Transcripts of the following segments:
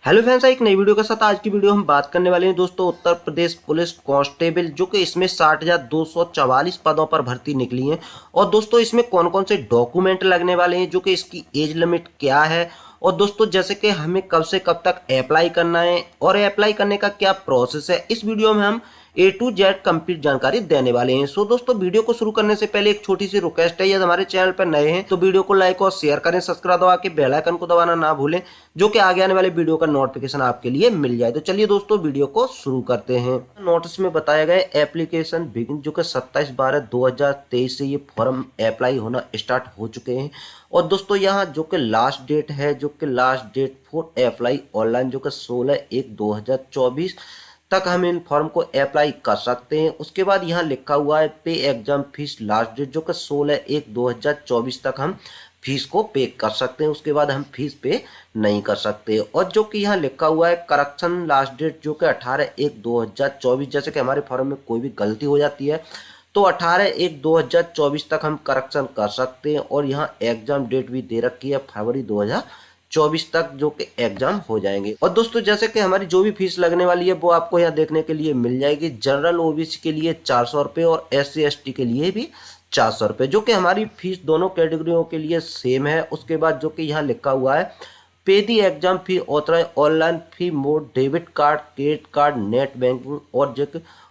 Hello friends, एक नई video के साथ आज की वीडियो हम बात करने वाले हैं दोस्तों उत्तर प्रदेश पुलिस कांस्टेबल, जो कि इसमें 60,244 पदों पर भर्ती निकली है। और दोस्तों इसमें कौन कौन से डॉक्यूमेंट लगने वाले हैं, जो कि इसकी एज लिमिट क्या है, और दोस्तों जैसे कि हमें कब से कब तक अप्लाई करना है और अप्लाई करने का क्या प्रोसेस है, इस वीडियो में हम A to Z कंप्लीट जानकारी देने वाले हैं। सो दोस्तों वीडियो को शुरू करने से पहले एक छोटी सी रिक्वेस्ट है, यदि हमारे चैनल पर नए हैं तो वीडियो को लाइक और शेयर करें, सब्सक्राइब दबा के बेल आइकन को दबाना ना भूलें, जो कि आगे आने वाले वीडियो का नोटिफिकेशन आपके लिए मिल जाए। तो चलिए दोस्तों वीडियो को शुरू करते हैं। नोटिस में बताया गया एप्लीकेशन बिगिन, जो कि 27/12/2023 से ये फॉर्म अप्लाई होना स्टार्ट हो चुके हैं। और दोस्तों यहाँ जो कि लास्ट डेट है, जो कि last date for apply online, जो कि 16/1/2024 तक हम इन फॉर्म को अप्लाई कर सकते हैं। उसके बाद यहाँ लिखा हुआ है पे एग्जाम फीस लास्ट डेट, जो कि 16/1/2024 तक हम फीस को पे कर सकते हैं। उसके बाद हम फीस पे नहीं कर सकते। और जो कि यहाँ लिखा हुआ है करेक्शन लास्ट डेट, जो कि 18/1/2024, जैसे कि हमारे फॉर्म में कोई भी गलती हो जाती है तो 18/1/2024 तक हम करेक्शन कर सकते हैं। और यहाँ एग्जाम डेट भी दे रखी है February 2024 तक, जो कि एग्जाम हो जाएंगे। और दोस्तों जैसे कि हमारी जो भी फीस लगने वाली है वो आपको यहाँ देखने के लिए मिल जाएगी। जनरल ओबीसी के लिए 400 रुपये और SC ST के लिए भी 400 रुपये, जो कि हमारी फीस दोनों कैटेगरियों के लिए सेम है। उसके बाद जो कि यहाँ लिखा हुआ है pay the exam fee authorise online fee mode debit card, credit card, net banking और जो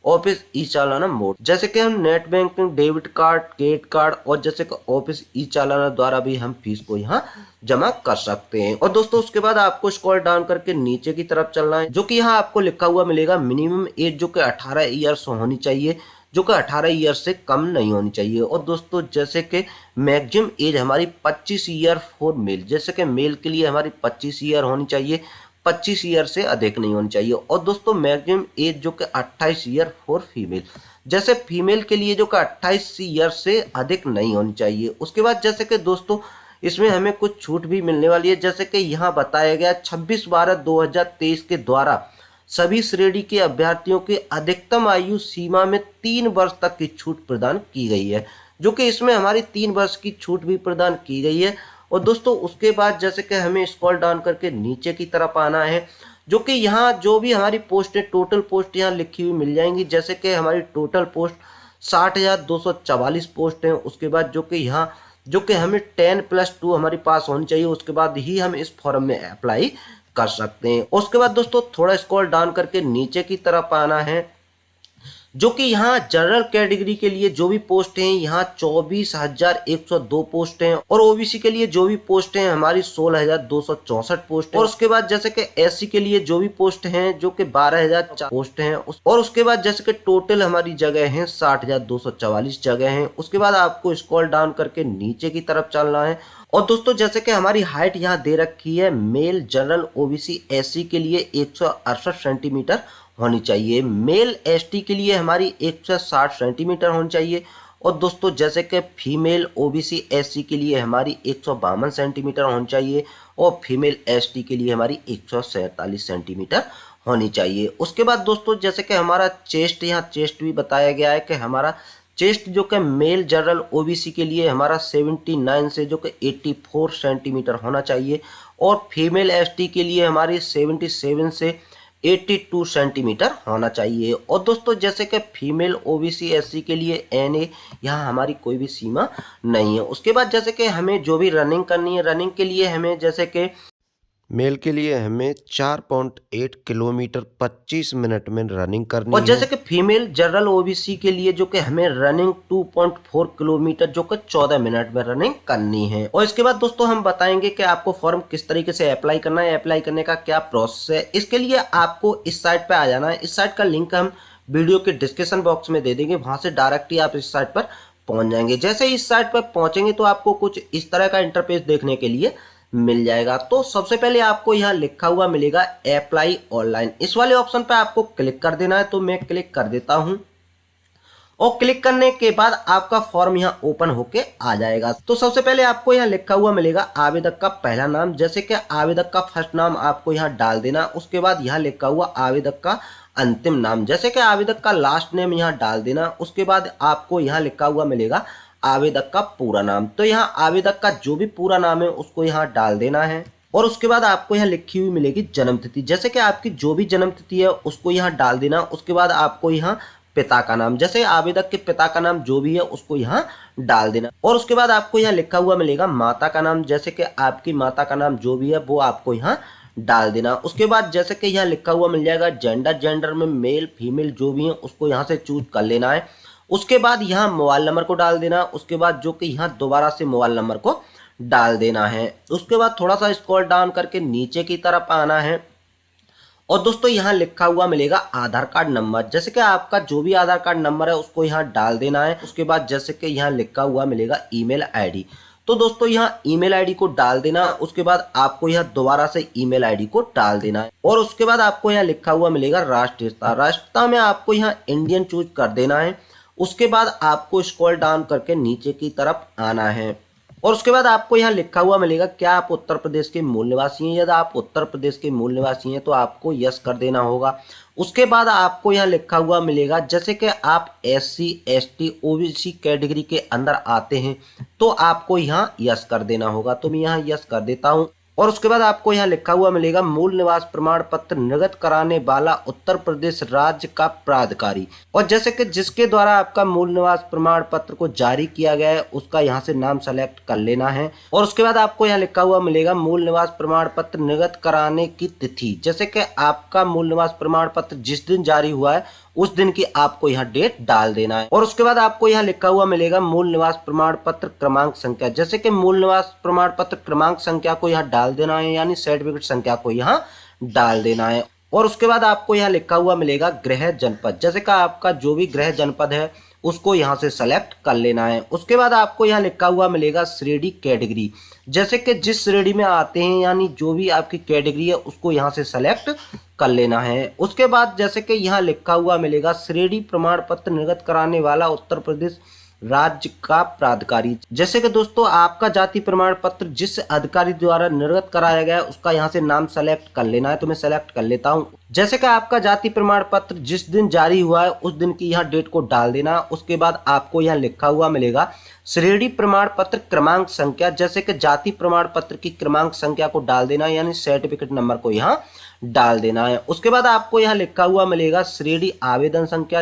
ऑफिस ई चालाना मोड, जैसे कि हम net banking, debit card, credit card और जैसे कि ऑफिस ई चालाना द्वारा भी हम फीस को यहाँ जमा कर सकते हैं। और दोस्तों उसके बाद आपको स्क्रॉल डाउन करके नीचे की तरफ चलना है, जो कि यहाँ आपको लिखा हुआ मिलेगा मिनिमम एज, जो कि 18 ईयर्स होनी चाहिए, जो कि 18 ईयर से कम नहीं होनी चाहिए। और दोस्तों जैसे कि मैक्सिमम एज हमारी 25 ईयर फॉर मेल, जैसे कि मेल के लिए हमारी 25 ईयर होनी चाहिए, 25 ईयर से अधिक नहीं होनी चाहिए। और दोस्तों मैक्सिमम एज जो कि 28 ईयर फॉर फीमेल, जैसे फीमेल के लिए जो कि 28 ईयर से अधिक नहीं होनी चाहिए। उसके बाद जैसे कि दोस्तों इसमें हमें कुछ छूट भी मिलने वाली है, जैसे कि यहाँ बताया गया 26/12/2023 के द्वारा सभी श्रेणी के अभ्यर्थियों की अधिकतम आयु सीमा में 3 वर्ष तक की छूट प्रदान की गई है, जो कि इसमें हमारी 3 वर्ष की छूट भी प्रदान की गई है। और दोस्तों उसके बाद जैसे कि हमें स्क्रॉल डाउन करके नीचे की तरफ आना है, जो कि यहाँ जो भी हमारी पोस्ट है, टोटल पोस्ट यहाँ लिखी हुई मिल जाएंगी। जैसे कि हमारी टोटल पोस्ट 60,244 पोस्ट हैं। उसके बाद जो कि यहाँ जो कि हमें 10+2 हमारे पास होनी चाहिए, उसके बाद ही हम इस फॉर्म में अप्लाई कर सकते हैं। उसके बाद दोस्तों थोड़ा स्क्रॉल डाउन करके नीचे की तरफ आना है, जो कि यहाँ जनरल कैटेगरी के लिए जो भी पोस्ट हैं यहाँ 24,102 पोस्ट हैं। और ओबीसी के लिए जो भी पोस्ट हैं हमारी 16,264 पोस्ट है। और उसके बाद जैसे कि एससी के लिए जो भी पोस्ट हैं जो कि 12,000 पोस्ट हैं। और उसके बाद जैसे कि टोटल हमारी जगह हैं 60,244 जगह हैं। उसके बाद आपको स्क्रॉल डाउन करके नीचे की तरफ चलना है। और दोस्तों जैसे कि हमारी हाइट यहाँ दे रखी है, मेल जनरल ओबीसी एससी के लिए 168 सेंटीमीटर होनी चाहिए, मेल एसटी के लिए हमारी 160 सेंटीमीटर होनी चाहिए। और दोस्तों जैसे कि फीमेल ओबीसी एससी के लिए हमारी 152 सेंटीमीटर होनी चाहिए और फीमेल एसटी के लिए हमारी 147 सेंटीमीटर होनी चाहिए। उसके बाद दोस्तों जैसे कि हमारा चेस्ट, यहाँ चेस्ट भी बताया गया है कि हमारा चेस्ट जो कि मेल जनरल ओबीसी के लिए हमारा 79 से जो कि 84 सेंटीमीटर होना चाहिए और फीमेल एसटी के लिए हमारी 77 से 82 सेंटीमीटर होना चाहिए। और दोस्तों जैसे कि फीमेल ओबीसी एससी के लिए एनए, यहाँ हमारी कोई भी सीमा नहीं है। उसके बाद जैसे कि हमें जो भी रनिंग करनी है, रनिंग के लिए हमें जैसे कि मेल के लिए हमें 4.8 किलोमीटर 25 मिनट में रनिंग करनी और है। जैसे कि फीमेल जनरल ओबीसी के लिए जो कि हमें रनिंग 2.4 किलोमीटर जो कि 14 मिनट में रनिंग करनी है। और इसके बाद दोस्तों हम बताएंगे कि आपको फॉर्म किस तरीके से अप्लाई करना है, अप्लाई करने का क्या प्रोसेस है। इसके लिए आपको इस साइट पे आ जाना है। इस साइट का लिंक हम वीडियो के डिस्क्रिप्शन बॉक्स में दे देंगे, वहां से डायरेक्ट ही आप इस साइट पर पहुंच जाएंगे। जैसे इस साइट पर पहुंचेंगे तो आपको कुछ इस तरह का इंटरफेस देखने के लिए मिल जाएगा। तो सबसे पहले आपको यहाँ लिखा हुआ मिलेगा अप्लाई ऑनलाइन, इस वाले ऑप्शन पे आपको क्लिक कर देना है। तो मैं क्लिक कर देता हूँ और क्लिक करने के बाद आपका फॉर्म यहाँ ओपन होके आ जाएगा। तो सबसे पहले आपको यहाँ लिखा हुआ मिलेगा आवेदक का पहला नाम, जैसे कि आवेदक का फर्स्ट नाम आपको यहाँ डाल देना। उसके बाद यहाँ लिखा हुआ आवेदक का अंतिम नाम, जैसे कि आवेदक का लास्ट नेम यहाँ डाल देना। उसके बाद आपको यहाँ लिखा हुआ मिलेगा आवेदक का पूरा नाम, तो यहाँ आवेदक का जो भी पूरा नाम है उसको यहाँ डाल देना है। और उसके बाद आपको यहाँ लिखी हुई मिलेगी जन्म तिथि। जैसे कि आपकी जो भी जन्म तिथि है उसको यहाँ डाल देना। उसके बाद आपको यहाँ पिता का नाम, जैसे आवेदक के पिता का नाम जो भी है उसको यहाँ डाल देना। और उसके बाद आपको यहाँ लिखा हुआ मिलेगा माता का नाम, जैसे कि आपकी माता का नाम जो भी है वो आपको यहाँ डाल देना। उसके बाद जैसे कि यहाँ लिखा हुआ मिल जाएगा जेंडर, जेंडर में मेल फीमेल जो भी है उसको यहाँ से चूज कर लेना है। उसके बाद यहाँ मोबाइल नंबर को डाल देना। उसके बाद जो कि यहाँ दोबारा से मोबाइल नंबर को डाल देना है। उसके बाद थोड़ा सा स्क्रॉल डाउन करके नीचे की तरफ आना है और दोस्तों यहाँ लिखा हुआ मिलेगा आधार कार्ड नंबर, जैसे कि आपका जो भी आधार कार्ड नंबर है उसको यहाँ डाल देना है। उसके बाद जैसे कि यहाँ लिखा हुआ मिलेगा ईमेल आईडी, तो दोस्तों यहाँ ईमेल आईडी को डाल देना। उसके बाद आपको यहाँ दोबारा से ईमेल आईडी को डाल देना है। और उसके बाद आपको यहाँ लिखा हुआ मिलेगा राष्ट्रीयता, राष्ट्रीयता में आपको यहाँ इंडियन चूज कर देना है। उसके बाद आपको स्क्रॉल डाउन करके नीचे की तरफ आना है और उसके बाद आपको यहाँ लिखा हुआ मिलेगा क्या आप उत्तर प्रदेश के मूल निवासी हैं। यदि आप उत्तर प्रदेश के मूल निवासी हैं तो आपको यस कर देना होगा। उसके बाद आपको यहाँ लिखा हुआ मिलेगा जैसे कि आप SC ST OBC कैटेगरी के अंदर आते हैं तो आपको यहाँ यस कर देना होगा। तो मैं यहाँ यस कर देता हूँ। और उसके बाद आपको यहाँ लिखा हुआ मिलेगा मूल निवास प्रमाण पत्र निर्गत कराने वाला उत्तर प्रदेश राज्य का प्राधिकारी, और जैसे कि जिसके द्वारा आपका मूल निवास प्रमाण पत्र को जारी किया गया है उसका यहाँ से नाम सेलेक्ट कर लेना है। और उसके बाद आपको यहाँ लिखा हुआ मिलेगा मूल निवास प्रमाण पत्र निर्गत कराने की तिथि, जैसे कि आपका मूल निवास प्रमाण पत्र जिस दिन जारी हुआ है उस दिन की आपको यहाँ डेट डाल देना है। और उसके बाद आपको यहाँ लिखा हुआ मिलेगा मूल निवास प्रमाण पत्र क्रमांक संख्या, जैसे कि मूल निवास प्रमाण पत्र क्रमांक संख्या को यहाँ डाल देना है, यानी सर्टिफिकेट संख्या को यहाँ डाल देना है। और उसके बाद आपको यहाँ लिखा हुआ मिलेगा गृह जनपद, जैसे कि आपका जो भी गृह जनपद है उसको यहाँ से सेलेक्ट कर लेना है। उसके बाद आपको यहाँ लिखा हुआ मिलेगा श्रेणी कैटेगरी, जैसे कि जिस श्रेणी में आते हैं यानी जो भी आपकी कैटेगरी है उसको यहाँ से सेलेक्ट कर लेना है। उसके बाद जैसे कि यहाँ लिखा हुआ मिलेगा श्रेणी प्रमाण पत्र निर्गत कराने वाला उत्तर प्रदेश राज्य का प्राधिकारी, जैसे कि दोस्तों आपका जाति प्रमाण पत्र जिस अधिकारी द्वारा निर्गत कराया गया है उसका यहाँ से नाम सेलेक्ट कर लेना है। तो मैं सेलेक्ट कर लेता हूँ। जैसे कि आपका जाति प्रमाण पत्र जिस दिन जारी हुआ है उस दिन की यहाँ डेट को डाल देना। उसके बाद आपको यहाँ लिखा हुआ मिलेगा श्रेणी प्रमाण पत्र क्रमांक संख्या, जैसे कि जाति प्रमाण पत्र की क्रमांक संख्या को डाल देना, यानी सर्टिफिकेट नंबर को यहाँ डाल देना है। उसके बाद आपको यहाँ लिखा हुआ मिलेगा श्रेणी आवेदन संख्या,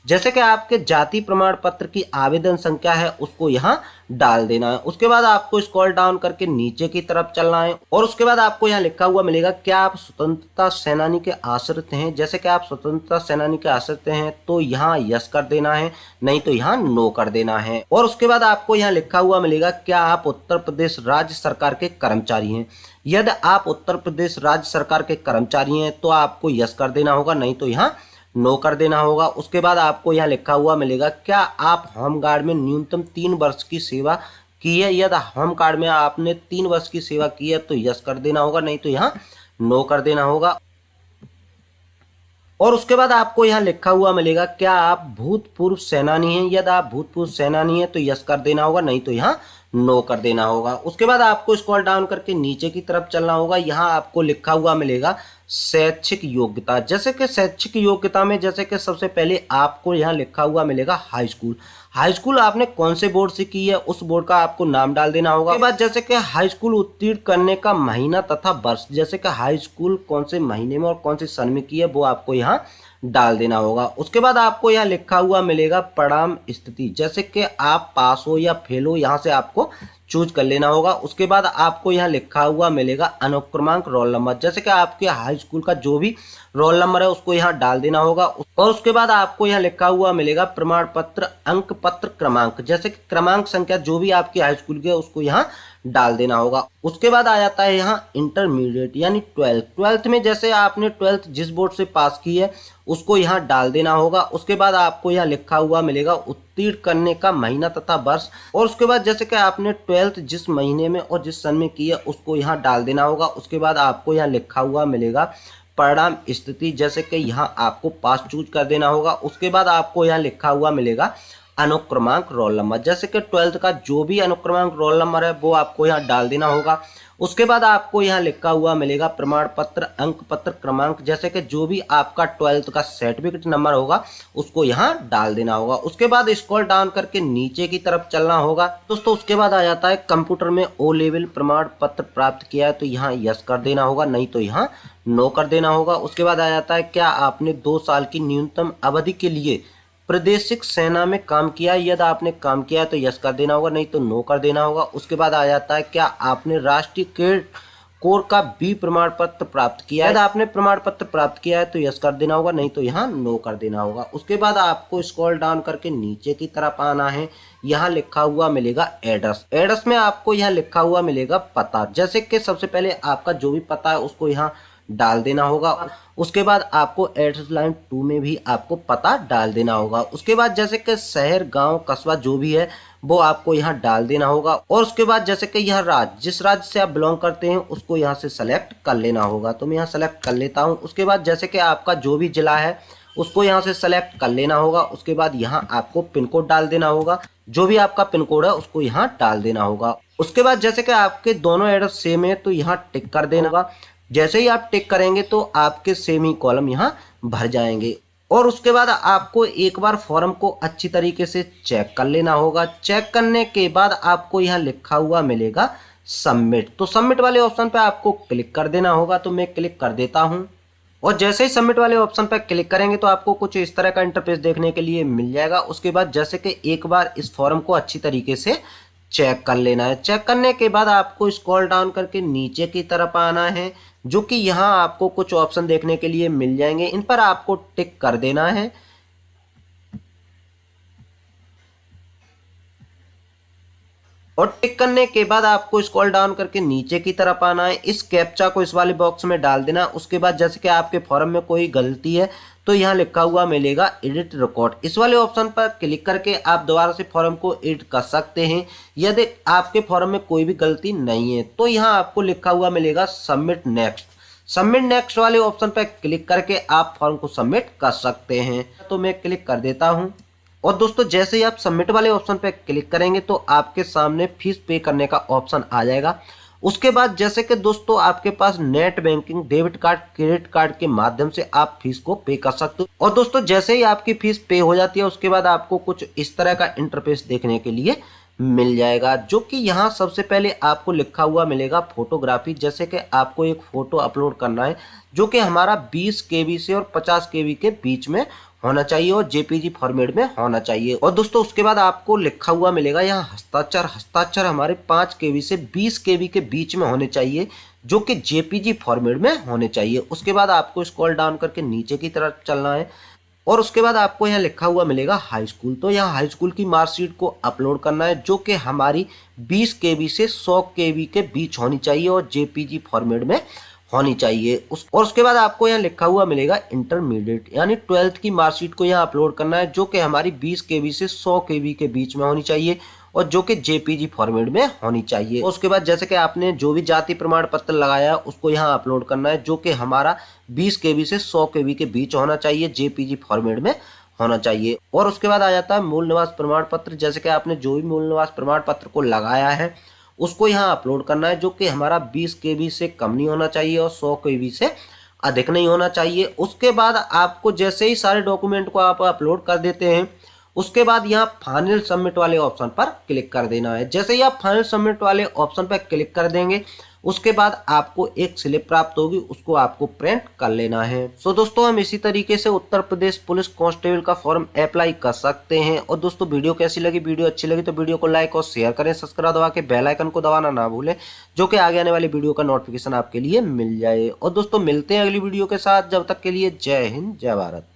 जैसे कि आपके जाति प्रमाण पत्र की आवेदन संख्या है उसको यहाँ डाल देना है। उसके बाद आपको स्क्रॉल डाउन करके नीचे की तरफ चलना है और उसके बाद आपको यहाँ लिखा हुआ मिलेगा क्या आप स्वतंत्रता सेनानी के आश्रित हैं। जैसे कि आप स्वतंत्रता सेनानी के आश्रित हैं तो यहाँ यस कर देना है, नहीं तो यहाँ नो कर देना है। और उसके बाद आपको यहाँ लिखा हुआ मिलेगा क्या आप उत्तर प्रदेश राज्य सरकार के कर्मचारी हैं। यदि आप उत्तर प्रदेश राज्य सरकार के कर्मचारी हैं तो आपको यस कर देना होगा, नहीं तो यहाँ नो कर देना होगा। उसके बाद आपको यहाँ लिखा हुआ मिलेगा क्या आप होमगार्ड में न्यूनतम 3 वर्ष की सेवा की है। यदि होमगार्ड में आपने 3 वर्ष की सेवा की है तो यस कर देना होगा, नहीं तो यहाँ नो कर देना होगा। और उसके बाद आपको यहाँ लिखा हुआ मिलेगा क्या आप भूतपूर्व सेनानी हैं। यदि आप भूतपूर्व सेनानी हैं तो यस कर देना होगा, नहीं तो यहाँ नो कर देना होगा। उसके बाद आपको स्क्रॉल डाउन करके नीचे की तरफ चलना होगा। यहाँ आपको लिखा हुआ मिलेगा शैक्षिक योग्यता, जैसे कि शैक्षिक योग्यता में जैसे कि सबसे पहले आपको यहाँ लिखा हुआ मिलेगा हाई स्कूल। हाई स्कूल आपने कौन से बोर्ड से की है उस बोर्ड का आपको नाम डाल देना होगा। उसके बाद जैसे कि हाई स्कूल उत्तीर्ण करने का महीना तथा वर्ष, जैसे कि हाई स्कूल कौन से महीने में और कौन से सन में की है वो आपको यहाँ डाल देना होगा। उसके बाद आपको यहाँ लिखा हुआ मिलेगा परिणाम स्थिति, जैसे कि आप पास हो या फेल हो, यहाँ से आपको चूज कर लेना होगा। उसके बाद आपको यहाँ लिखा हुआ मिलेगा अनुक्रमांक रोल नंबर, जैसे कि आपके हाई स्कूल का जो भी रोल नंबर है उसको यहाँ डाल देना होगा। और उसके बाद आपको यहाँ लिखा हुआ मिलेगा प्रमाण पत्र अंक पत्र क्रमांक, जैसे कि क्रमांक संख्या जो भी आपकी हाई स्कूल की है उसको यहाँ डाल देना होगा। उसके बाद आ जाता है यहाँ इंटरमीडिएट यानी 12th में जैसे आपने 12th जिस बोर्ड से पास की है उसको यहाँ डाल देना होगा। उसके बाद आपको यहाँ लिखा हुआ मिलेगा उत्तीर्ण करने का महीना तथा वर्ष, और उसके बाद जैसे कि आपने 12th जिस महीने में और जिस सन में की है उसको यहाँ डाल देना होगा। उसके बाद आपको यहाँ लिखा हुआ मिलेगा परिणाम स्थिति, जैसे कि यहाँ आपको पास चूज कर देना होगा। उसके बाद आपको यहाँ लिखा हुआ मिलेगा अनुक्रमांक रोल नंबर, जैसे कि 12th का जो भी अनुक्रमांक रोल नंबर है वो आपको यहाँ डाल देना होगा। उसके बाद आपको यहाँ लिखा हुआ मिलेगा प्रमाण पत्र, अंक पत्र, क्रमांक, जैसे कि जो भी आपका 12th का सर्टिफिकेट नंबर होगा उसको यहाँ डाल देना होगा। उसके बाद स्क्रॉल डाउन करके नीचे की तरफ चलना होगा दोस्तों। उसके बाद आ जाता है कंप्यूटर में ओ लेवल प्रमाण पत्र प्राप्त किया है तो यहाँ यस कर देना होगा, नहीं तो यहाँ नो कर देना होगा। उसके बाद आ जाता है क्या आपने 2 साल की न्यूनतम अवधि के लिए प्रादेशिक सेना में काम किया है, यदि आपने काम किया है तो यस कर देना होगा, नहीं तो नो कर देना होगा। उसके बाद आ जाता है क्या आपने राष्ट्रीय कैडेट कोर का बी प्रमाण पत्र प्राप्त किया है, यदि आपने प्रमाण पत्र प्राप्त किया है तो यस कर देना होगा, नहीं तो यहाँ नो कर देना होगा। उसके बाद आपको स्क्रॉल डाउन करके नीचे की तरफ आना है, यहाँ लिखा हुआ मिलेगा एड्रेस। एड्रेस में आपको यहाँ लिखा हुआ मिलेगा पता, जैसे कि सबसे पहले आपका जो भी पता है उसको यहाँ डाल देना होगा। उसके बाद आपको एड्रेस लाइन 2 में भी आपको पता डाल देना होगा। उसके बाद जैसे कि शहर, गांव, कस्बा जो भी है वो आपको यहाँ डाल देना होगा। और उसके बाद जैसे कि यह राज्य, जिस राज्य से आप बिलोंग करते हैं उसको यहाँ से सेलेक्ट कर लेना होगा, तो मैं यहाँ सेलेक्ट कर लेता हूँ। उसके बाद जैसे कि आपका जो भी जिला है उसको यहाँ से सेलेक्ट कर लेना होगा। उसके बाद यहाँ आपको पिन कोड डाल देना होगा, जो भी आपका पिन कोड है उसको यहाँ डाल देना होगा। उसके बाद जैसे कि आपके दोनों एड्रेस सेम है तो यहाँ टिक कर देना होगा। जैसे ही आप टिक करेंगे तो आपके सेम ही कॉलम यहाँ भर जाएंगे। और उसके बाद आपको एक बार फॉर्म को अच्छी तरीके से चेक कर लेना होगा। चेक करने के बाद आपको यहाँ लिखा हुआ मिलेगा सबमिट, तो सबमिट वाले ऑप्शन पे आपको क्लिक कर देना होगा, तो मैं क्लिक कर देता हूँ। और जैसे ही सबमिट वाले ऑप्शन पर क्लिक करेंगे तो आपको कुछ इस तरह का इंटरफेस देखने के लिए मिल जाएगा। उसके बाद जैसे कि एक बार इस फॉर्म को अच्छी तरीके से चेक कर लेना है। चेक करने के बाद आपको स्क्रॉल डाउन करके नीचे की तरफ आना है, जो कि यहाँ आपको कुछ ऑप्शन देखने के लिए मिल जाएंगे, इन पर आपको टिक कर देना है। और टिक करने के बाद आपको स्क्रॉल डाउन करके नीचे की तरफ आना है, इस कैप्चा को इस वाले बॉक्स में डाल देना। उसके बाद जैसे कि आपके फॉर्म में कोई गलती है तो यहाँ लिखा हुआ मिलेगा एडिट रिकॉर्ड, इस वाले ऑप्शन पर क्लिक करके आप दोबारा से फॉर्म को एडिट कर सकते हैं। यदि आपके फॉर्म में कोई भी गलती नहीं है तो यहाँ आपको लिखा हुआ मिलेगा सबमिट नेक्स्ट। सबमिट नेक्स्ट वाले ऑप्शन पर क्लिक करके आप फॉर्म को सबमिट कर सकते हैं, तो मैं क्लिक कर देता हूँ। और दोस्तों जैसे ही आप सबमिट वाले ऑप्शन पर क्लिक करेंगे तो आपके सामने फीस पे करने का ऑप्शन आ जाएगा। उसके बाद जैसे कि दोस्तों आपके पास net banking, debit card, credit card के माध्यम से आप फीस को पे कर सकते हो। और दोस्तों जैसे ही आपकी फीस पे हो जाती है उसके बाद आपको कुछ इस तरह का इंटरफेस देखने के लिए मिल जाएगा, जो कि यहाँ सबसे पहले आपको लिखा हुआ मिलेगा फोटोग्राफी। जैसे कि आपको एक फोटो अपलोड करना है जो कि हमारा 20 KB से और 50 KB के बीच में होना चाहिए और JPG फॉर्मेट में होना चाहिए। और दोस्तों उसके बाद आपको लिखा हुआ मिलेगा यहाँ हस्ताक्षर। हस्ताक्षर हमारे 5 KB से 20 KB के बीच में होने चाहिए, जो कि JPG फॉर्मेट में होने चाहिए। उसके बाद आपको स्क्रॉल डाउन करके नीचे की तरफ चलना है और उसके बाद आपको यहाँ लिखा हुआ मिलेगा हाई स्कूल, तो यहाँ हाई स्कूल की मार्कशीट को अपलोड करना है, जो कि हमारी 20 KB से 100 KB के बीच होनी चाहिए और JPG फॉर्मेट में होनी चाहिए। और उसके बाद आपको यहाँ लिखा हुआ मिलेगा इंटरमीडिएट, यानी 12th की मार्कशीट को यहाँ अपलोड करना है, जो कि हमारी 20 KB से 100 KB के बीच में होनी चाहिए और जो कि JPG फॉर्मेट में होनी चाहिए। और उसके बाद जैसे कि आपने जो भी जाति प्रमाण पत्र लगाया है उसको यहाँ अपलोड करना है, जो कि हमारा 20 KB से 100 KB के बीच होना चाहिए, JPG फॉर्मेट में होना चाहिए। और उसके बाद आ जाता है मूल निवास प्रमाण पत्र। जैसे कि आपने जो भी मूल निवास प्रमाण पत्र को लगाया है उसको यहाँ अपलोड करना है, जो कि हमारा 20 KB से कम नहीं होना चाहिए और 100 KB से अधिक नहीं होना चाहिए। उसके बाद आपको जैसे ही सारे डॉक्यूमेंट को आप अपलोड कर देते हैं उसके बाद यहाँ फाइनल सबमिट वाले ऑप्शन पर क्लिक कर देना है। जैसे ही आप फाइनल सबमिट वाले ऑप्शन पर क्लिक कर देंगे उसके बाद आपको एक स्लिप प्राप्त होगी, उसको आपको प्रिंट कर लेना है। सो दोस्तों हम इसी तरीके से उत्तर प्रदेश पुलिस कांस्टेबल का फॉर्म अप्लाई कर सकते हैं। और दोस्तों वीडियो कैसी लगी, वीडियो अच्छी लगी तो वीडियो को लाइक और शेयर करें, सब्सक्राइब दबा के बेल आइकन को दबाना ना भूलें, जो कि आगे आने वाली वीडियो का नोटिफिकेशन आपके लिए मिल जाए। और दोस्तों मिलते हैं अगली वीडियो के साथ, जब तक के लिए जय हिंद जय भारत।